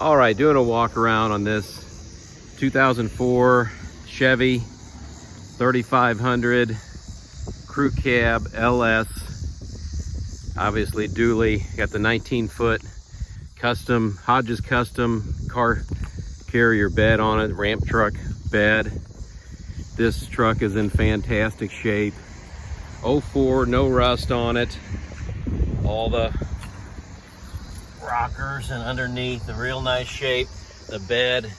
All right, doing a walk around on this 2004 Chevy 3500 Crew Cab LS. Obviously dually, got the 19-foot custom, Hodges custom car carrier bed on it, ramp truck bed. This truck is in fantastic shape. 04, no rust on it. All the rockers and underneath, a real nice shape. The bed,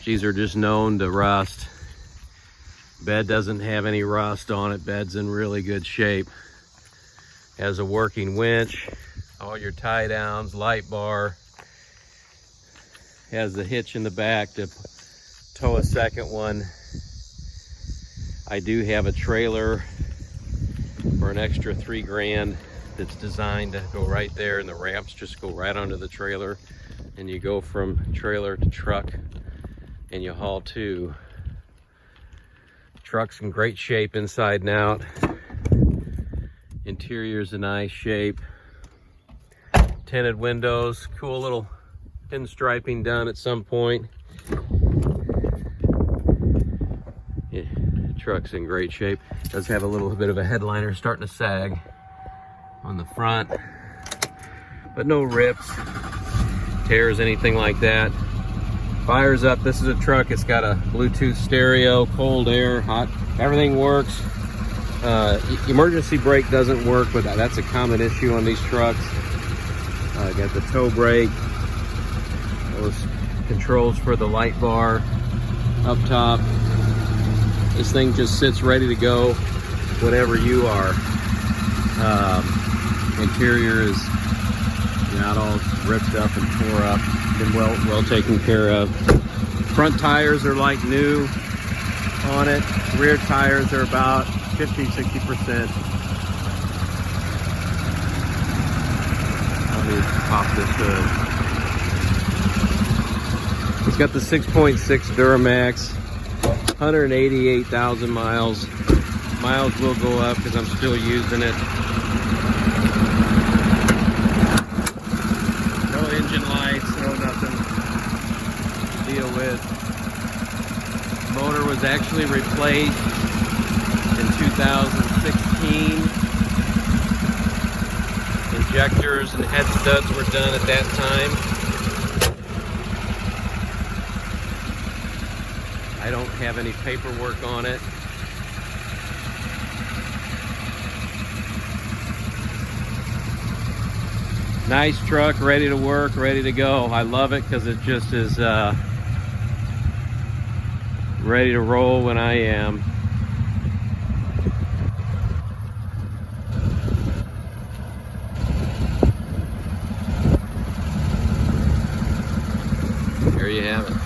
these are just known to rust. Bed doesn't have any rust on it. Bed's in really good shape. Has a working winch, all your tie downs, light bar. Has the hitch in the back to tow a second one. I do have a trailer for an extra $3,000 that's designed to go right there, and the ramps just go right onto the trailer, and you go from trailer to truck and you haul two. Truck's in great shape inside and out. Interior's in nice shape. Tinted windows, cool little pinstriping done at some point. Yeah, truck's in great shape. Does have a little bit of a headliner starting to sag on the front, but no rips, tears, anything like that. Fires up. This is a truck, it's got a Bluetooth stereo, cold air, hot, everything works. Emergency brake doesn't work, but that's a common issue on these trucks. Got the tow brake, those controls for the light bar up top. This thing just sits ready to go whenever you are. Interior is not all ripped up and tore up, been well taken care of. Front tires are like new on it. Rear tires are about 50-60%. Let me pop this hood. It's got the 6.6 Duramax, 188,000 miles. Miles will go up because I'm still using it. No engine lights, no nothing to deal with. Motor was actually replaced in 2016. Injectors and head studs were done at that time. I don't have any paperwork on it. Nice truck, ready to work, ready to go. I love it because it just is ready to roll when I am. There you have it.